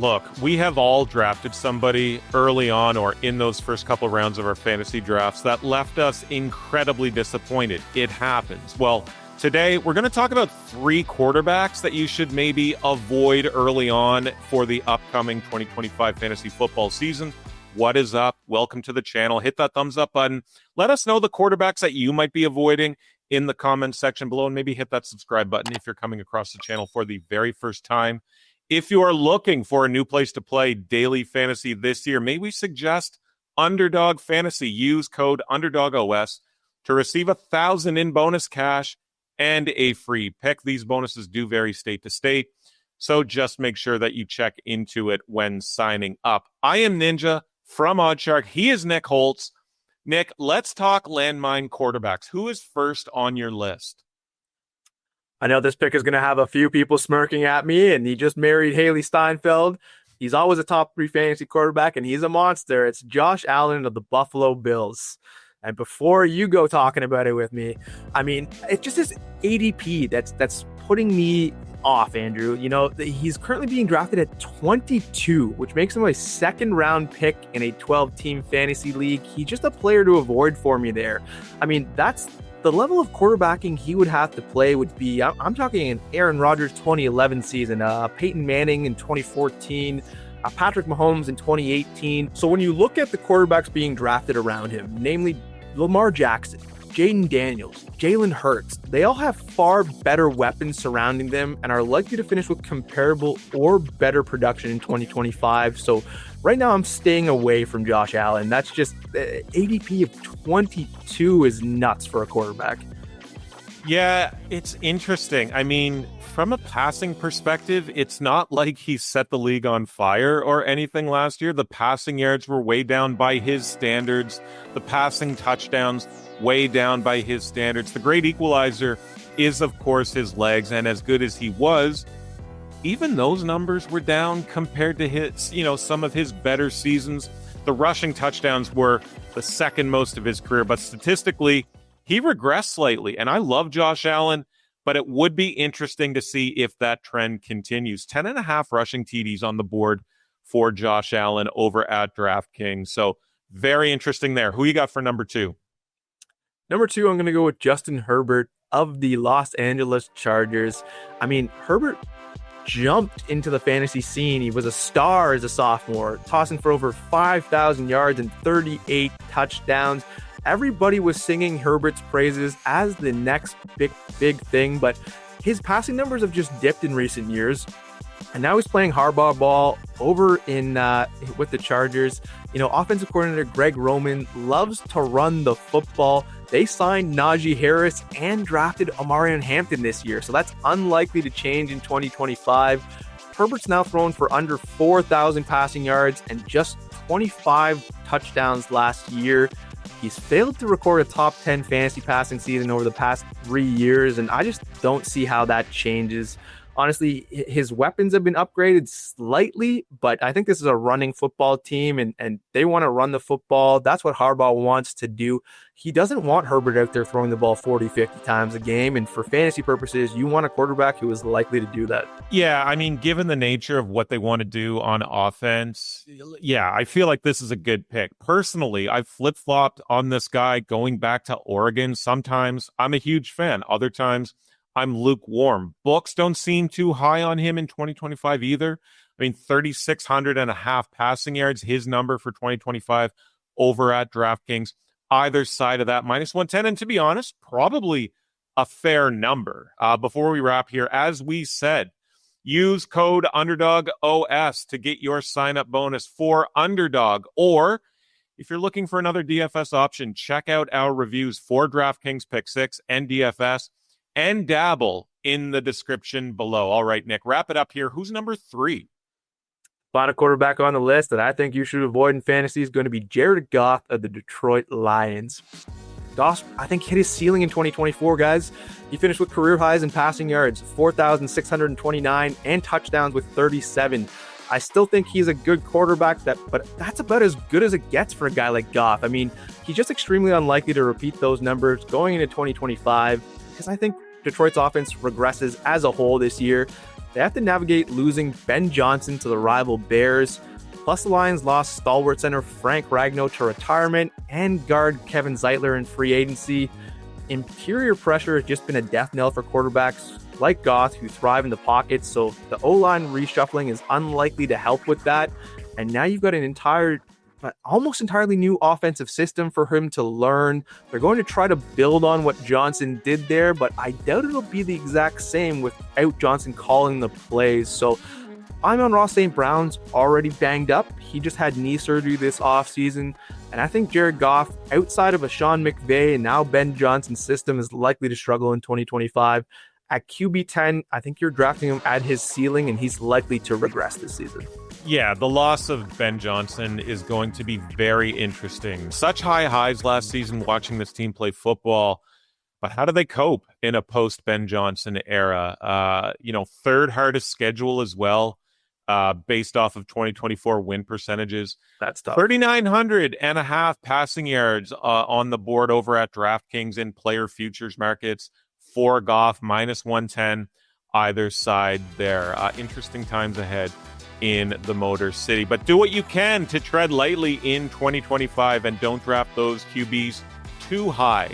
look, we have all drafted somebody early on or in those first couple rounds of our fantasy drafts that left us incredibly disappointed. It happens. Well, today we're going to talk about 3 quarterbacks that you should maybe avoid early on for the upcoming 2025 fantasy football season. What is up? Welcome to the channel. Hit that thumbs up button. Let us know the quarterbacks that you might be avoiding in the comments section below, and maybe hit that subscribe button if you're coming across the channel for the very first time. If you are looking for a new place to play daily fantasy this year, may we suggest Underdog Fantasy. Use code UnderdogOS to receive 1,000 in bonus cash and a free pick. These bonuses do vary state to state, so just make sure that you check into it when signing up. I am Ninja from Oddshark. He is Nick Holtz. Nick, let's talk landmine quarterbacks. Who is first on your list? I know this pick is going to have a few people smirking at me, and he just married Haley Steinfeld. He's always a top 3 fantasy quarterback, and he's a monster. It's Josh Allen of the Buffalo Bills. And before you go talking about it with me, I mean, it's just this ADP that's putting me off, Andrew. You know, he's currently being drafted at 22, which makes him a second-round pick in a 12-team fantasy league. He's just a player to avoid for me there. I mean, that's the level of quarterbacking he would have to play would be, I'm talking an Aaron Rodgers 2011 season, Peyton Manning in 2014, Patrick Mahomes in 2018. So when you look at the quarterbacks being drafted around him, namely Lamar Jackson, Jaden Daniels, Jalen Hurts, they all have far better weapons surrounding them and are likely to finish with comparable or better production in 2025. So right now I'm staying away from Josh Allen. That's just ADP of 22 is nuts for a quarterback. Yeah, it's interesting. I mean, from a passing perspective, it's not like he set the league on fire or anything last year. The passing yards were way down by his standards. The passing touchdowns way down by his standards. The great equalizer is, of course, his legs. And as good as he was, even those numbers were down compared to his, some of his better seasons. The rushing touchdowns were the second most of his career, but statistically, he regressed slightly. And I love Josh Allen, but it would be interesting to see if that trend continues. 10.5 rushing TDs on the board for Josh Allen over at DraftKings. So very interesting there. Who you got for number 2? Number 2, I'm going to go with Justin Herbert of the Los Angeles Chargers. I mean, Herbert jumped into the fantasy scene. He was a star as a sophomore, tossing for over 5,000 yards and 38 touchdowns. Everybody was singing Herbert's praises as the next big thing, but his passing numbers have just dipped in recent years. And now he's playing hardball ball over in with the Chargers. Offensive coordinator Greg Roman loves to run the football. They signed Najee Harris and drafted Omarion Hampton this year, so that's unlikely to change in 2025. Herbert's now thrown for under 4,000 passing yards and just 25 touchdowns last year. He's failed to record a top 10 fantasy passing season over the past 3 years, and I just don't see how that changes. Honestly, his weapons have been upgraded slightly, but I think this is a running football team, and they want to run the football. That's what Harbaugh wants to do. He doesn't want Herbert out there throwing the ball 40, 50 times a game, and for fantasy purposes, you want a quarterback who is likely to do that. Yeah, I mean, given the nature of what they want to do on offense, yeah, I feel like this is a good pick. Personally, I've flip-flopped on this guy going back to Oregon. Sometimes I'm a huge fan. Other times, I'm lukewarm. Books don't seem too high on him in 2025 either. I mean, 3,600.5 passing yards, his number for 2025 over at DraftKings. Either side of that, -110. And to be honest, probably a fair number. Before we wrap here, as we said, use code UnderdogOS to get your sign-up bonus for Underdog. Or if you're looking for another DFS option, check out our reviews for DraftKings Pick 6 and DFS. And dabble in the description below. All right, Nick, wrap it up here. Who's number 3? Final quarterback on the list that I think you should avoid in fantasy is going to be Jared Goff of the Detroit Lions. Goff, I think, hit his ceiling in 2024, guys. He finished with career highs in passing yards, 4,629, and touchdowns with 37. I still think he's a good quarterback, but that's about as good as it gets for a guy like Goff. I mean, he's just extremely unlikely to repeat those numbers going into 2025 because I think Detroit's offense regresses as a whole this year. they have to navigate losing Ben Johnson to the rival Bears. Plus, the Lions lost stalwart center Frank Ragnow to retirement and guard Kevin Zeitler in free agency. Interior pressure has just been a death knell for quarterbacks like Goff, who thrive in the pocket, so the O-line reshuffling is unlikely to help with that. And now you've got an almost entirely new offensive system for him to learn. They're going to try to build on what Johnson did there, but I doubt it'll be the exact same without Johnson calling the plays. So Amon-Ra St. Brown's already banged up. He just had knee surgery this offseason. And I think Jared Goff, outside of a Sean McVay and now Ben Johnson's system, is likely to struggle in 2025. At QB 10, I think you're drafting him at his ceiling, and he's likely to regress this season. Yeah, the loss of Ben Johnson is going to be very interesting. Such high highs last season watching this team play football, but how do they cope in a post-Ben Johnson era? Third hardest schedule as well, based off of 2024 win percentages. That's tough. 3,900 and a half passing yards on the board over at DraftKings in player futures markets. For Goff, minus 110 either side there. Interesting times ahead in the Motor City. But do what you can to tread lightly in 2025 and don't draft those QBs too high.